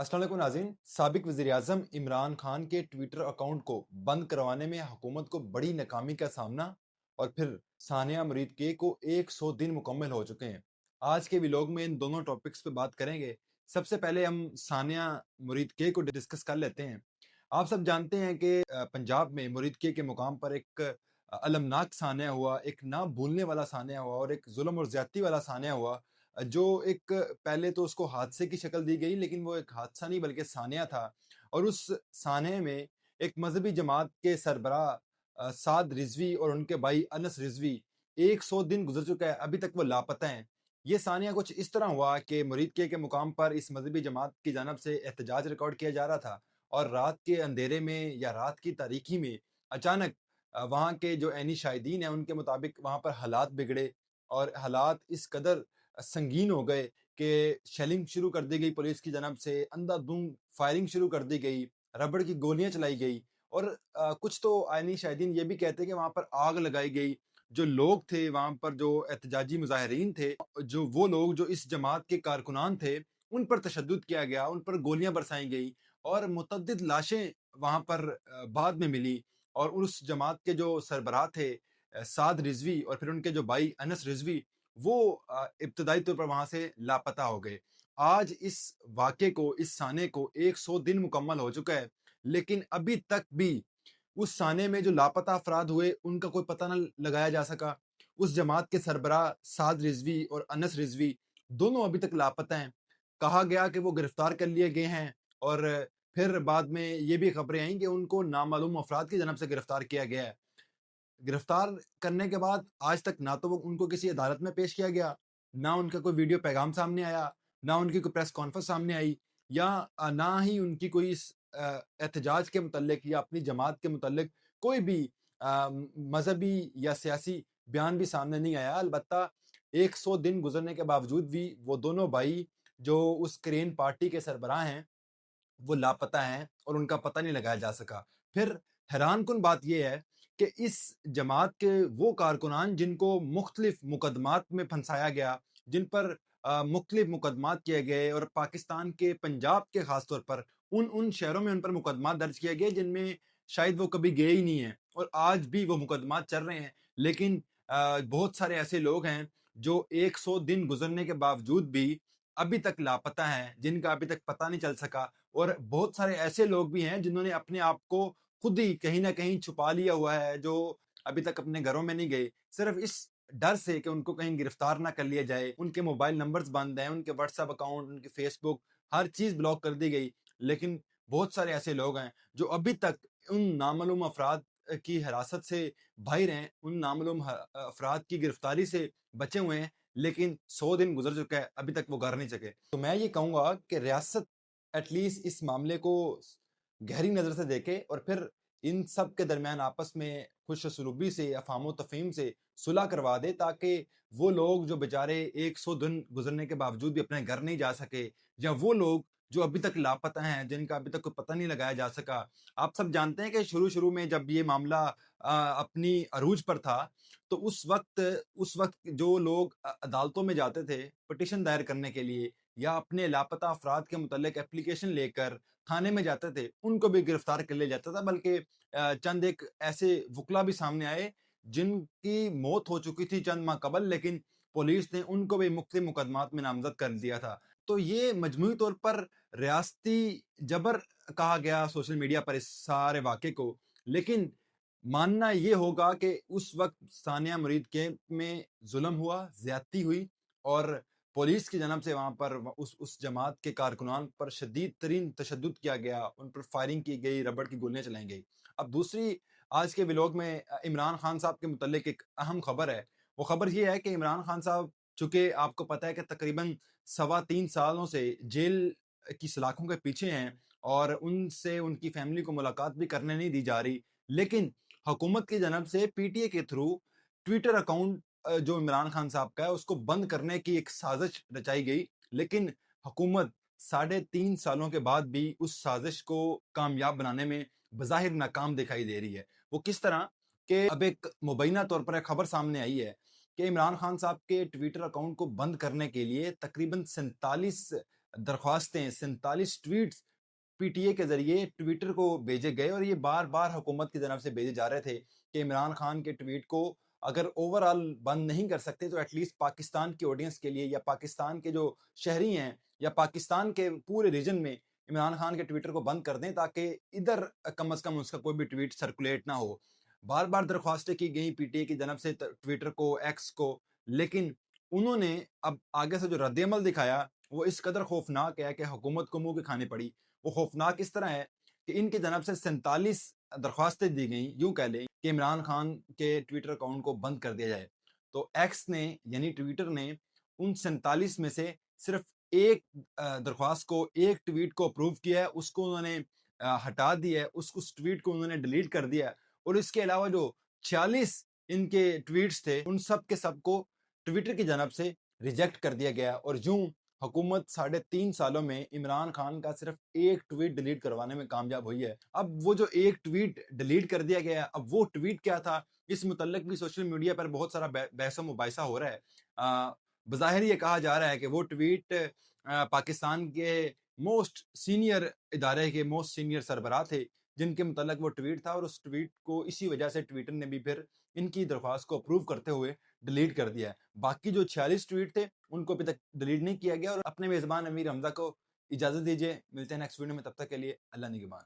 अस्सलाम वालेकुम नाज़रीन। साबिक वज़ीर-ए-आज़म इमरान खान के ट्विटर अकाउंट को बंद करवाने में हुकूमत को बड़ी नाकामी का सामना और फिर सानिया मुरीद के को 100 दिन मुकम्मल हो चुके हैं। आज के व्लॉग में इन दोनों टॉपिक्स पे बात करेंगे। सबसे पहले हम सानिया मुरीद के को डिस्कस कर लेते हैं। आप सब जानते हैं कि पंजाब में मुरीद के मुकाम पर एक अलमनाक सानिया हुआ, एक ना भूलने वाला सानिया हुआ और एक जुल्म और ज़्यादती वाला सानिया हुआ, जो एक पहले तो उसको हादसे की शक्ल दी गई, लेकिन वो एक हादसा नहीं बल्कि सानिया था। और उस सानिया में एक मजहबी जमात के सरबराह साद रिजवी और उनके भाई अनस रिजवी 100 दिन गुजर चुका है, अभी तक वो लापता हैं। ये सानिया कुछ इस तरह हुआ कि मुरीद के मुकाम पर इस मजहबी जमात की जानब से एहतजाज रिकॉर्ड किया जा रहा था और रात के अंधेरे में या रात की तारीकी में अचानक वहाँ के जो ऐनी शाहिदीन हैं उनके मुताबिक वहाँ पर हालात बिगड़े और हालात इस कदर संगीन हो गए कि शेलिंग शुरू कर दी गई पुलिस की जानब से, अंधाधुंध फायरिंग शुरू कर दी गई, रबड़ की गोलियां चलाई गई और कुछ तो आईनी शाहिदीन ये भी कहते हैं कि वहाँ पर आग लगाई गई। जो लोग थे वहाँ पर, जो एहतजाजी मुजाहिरीन थे, जो वो लोग जो इस जमात के कारकुनान थे, उन पर तशद्दुद किया गया, उन पर गोलियां बरसाई गई और मुतअद्दिद लाशें वहाँ पर बाद में मिली। और उस जमात के जो सरबराह थे साद रिजवी और फिर उनके जो भाई अनस रिजवी, वो इब्तदाई तौर पर वहां से लापता हो गए। आज इस वाक़े को, इस साने को 100 दिन मुकम्मल हो चुका है, लेकिन अभी तक भी उस साने में जो लापता अफराद हुए उनका कोई पता न लगाया जा सका। उस जमात के सरबराह साद रिजवी और अनस रिजवी दोनों अभी तक लापता हैं। कहा गया कि वो गिरफ्तार कर लिए गए हैं और फिर बाद में ये भी खबरें आई कि उनको नामालूम अफराद की जानब से गिरफ्तार किया गया है। गिरफ्तार करने के बाद आज तक ना तो वो उनको किसी अदालत में पेश किया गया, ना उनका कोई वीडियो पैगाम सामने आया, ना उनकी कोई प्रेस कॉन्फ्रेंस सामने आई, या ना ही उनकी कोई इस एहतजाज के मुतल्लिक या अपनी जमात के मुतल्लिक कोई भी मजहबी या सियासी बयान भी सामने नहीं आया। अलबत्ता 100 दिन गुजरने के बावजूद भी वो दोनों भाई जो उस करेन पार्टी के सरबराह हैं, वो लापता हैं और उनका पता नहीं लगाया जा सका। फिर हैरानकुन बात ये है कि इस जमात के वो कारकुनान जिनको मुख्तलिफ मुकदमात में फंसाया गया, जिन पर मुख्तलिफ मुकदमात किए गए और पाकिस्तान के पंजाब के खास तौर पर उन उन शहरों में उन पर मुकदमात दर्ज किए गए जिनमें शायद वो कभी गए ही नहीं हैं और आज भी वो मुकदमात चल रहे हैं। लेकिन बहुत सारे ऐसे लोग हैं जो 100 दिन गुजरने के बावजूद भी अभी तक लापता हैं, जिनका अभी तक पता नहीं चल सका। और बहुत सारे ऐसे लोग भी हैं जिन्होंने अपने आप को खुद ही कहीं न कहीं छुपा लिया हुआ है, जो अभी तक अपने घरों में नहीं गए, सिर्फ़ इस डर से कि उनको कहीं गिरफ्तार ना कर लिया जाए। उनके मोबाइल नंबर्स बंद हैं, उनके व्हाट्सएप अकाउंट, उनके फेसबुक, हर चीज़ ब्लॉक कर दी गई। लेकिन बहुत सारे ऐसे लोग हैं जो अभी तक उन नामालूम अफ़राद की हिरासत से बाहिर हैं, उन नामालूम अफ़राद की गिरफ्तारी से बचे हुए हैं, लेकिन 100 दिन गुज़र चुका है, अभी तक वो घर नहीं सके। तो मैं ये कहूँगा कि रियासत एटलीस्ट इस मामले को गहरी नज़र से देखे और फिर इन सब के दरमियान आपस में खुश सलूबी से, अफ़ाम तफ़हीम से सुलह करवा दे, ताकि वो लोग जो बेचारे 100 दिन गुजरने के बावजूद भी अपने घर नहीं जा सके, या वो लोग जो अभी तक लापता हैं, जिनका अभी तक कोई पता नहीं लगाया जा सका। आप सब जानते हैं कि शुरू-शुरू में जब ये मामला अपनी अरूज पर था, तो उस वक़्त जो लोग अदालतों में जाते थे पिटीशन दायर करने के लिए या अपने लापता अफ़राद के मुतल्लिक एप्लीकेशन लेकर थाने में जाते थे, उनको भी गिरफ्तार कर लिया जाता था। बल्कि चंद एक ऐसे वुकला भी सामने आए जिनकी मौत हो चुकी थी चंद माह कबल, लेकिन पुलिस ने उनको भी मुख्तलिफ मुकदमात में नामज़द कर दिया था। तो ये मजमूई तौर पर रियासती जबर कहा गया सोशल मीडिया पर इस सारे वाक़े को। लेकिन मानना ये होगा कि उस वक़्त सानिया मुरीद के में ज़ुल्म हुआ, ज़्यादती हुई और पुलिस की जानब से वहाँ पर उस जमात के कारकुनान पर शदीद तरीन तशद्दुद किया गया, उन पर फायरिंग की गई, रबड़ की गोलियाँ चलाई गई। अब दूसरी आज के व्लॉग में इमरान खान साहब के मुतल्लिक एक अहम खबर है। वो खबर ये है कि इमरान खान साहब, चूँकि आपको पता है कि तकरीबन सवा 3 सालों से जेल की सलाखों के पीछे हैं और उनसे उनकी फैमिली को मुलाकात भी करने नहीं दी जा रही। लेकिन हुकूमत की जानब से पीटीए के थ्रू ट्विटर अकाउंट जो इमरान खान साहब का है उसको बंद करने की एक साजिश रचाई गई। लेकिन हुकूमत साढ़े 3 सालों के बाद भी उस साजिश को कामयाब बनाने में बज़ाहिर नाकाम दिखाई दे रही है। वो किस तरह कि अब एक मुबैना तौर पर एक खबर सामने आई है कि इमरान खान साहब के ट्विटर अकाउंट को बंद करने के लिए तकरीबन 47 درخواستیں 47 ٹویٹس پی ٹی اے کے ذریعے ٹویٹر کو بھیجے گئے اور یہ بار بار حکومت کی جانب سے بھیجے جا رہے تھے کہ عمران خان کے ٹویٹ کو اگر اوور آل بند نہیں کر سکتے تو ایٹ لیسٹ پاکستان کی آڈینس کے لیے یا پاکستان کے جو شہری ہیں یا پاکستان کے پورے ریجن میں عمران خان کے ٹویٹر کو بند کر دیں تاکہ ادھر کم از کم اس کا کوئی بھی ٹویٹ سرکولیٹ نہ ہو. بار بار درخواستیں کی گئی پی ٹی اے کی جانب سے ٹویٹر کو، ایکس کو، لیکن انہوں نے اب آگے سے جو رد عمل دکھایا وہ اس قدر خوفناک ہے کہ حکومت کو منہ کی کھانی پڑی. وہ خوفناک اس طرح ہے کہ ان کی جانب سے 47 درخواستیں دی گئیں، یوں کہہ لیں کہ عمران خان کے ٹویٹر اکاؤنٹ کو بند کر دیا جائے. تو ایکس نے یعنی ٹویٹر نے ان 47 میں سے صرف ایک درخواست کو، ایک ٹویٹ کو اپروو کیا ہے، اس کو انہوں نے ہٹا دیا ہے، اس ٹویٹ کو انہوں نے ڈیلیٹ کر دیا ہے. اور اس کے علاوہ جو 46 ان کے ٹویٹس تھے ان سب کے سب کو ٹویٹر کی جانب سے ریجیکٹ کر دیا گیا. اور یوں حکومت 3.5 سالوں میں عمران خان کا صرف ایک ٹویٹ ڈیلیٹ کروانے میں کامیاب ہوئی ہے. اب وہ جو ایک ٹویٹ ڈیلیٹ کر دیا گیا ہے، اب وہ ٹویٹ کیا تھا اس متعلق بھی سوشل میڈیا پر بہت سارا بحث و مباحثہ ہو رہا ہے. بظاہر یہ کہا جا رہا ہے کہ وہ ٹویٹ پاکستان کے موسٹ سینئر ادارے کے موسٹ سینئر سربراہ تھے جن کے متعلق وہ ٹویٹ تھا، اور اس ٹویٹ کو اسی وجہ سے ٹویٹر نے بھی پھر ان کی درخواست کو اپروو کرتے ہوئے ڈیلیٹ کر دیا ہے. باقی جو 46 ٹویٹ تھے ان کو ابھی تک ڈیلیٹ نہیں کیا گیا. اور اپنے میزبان امیر حمزہ کو اجازت دیجیے، ملتے ہیں نیکسٹ ویڈیو میں، تب تک کے لیے اللہ نگہبان.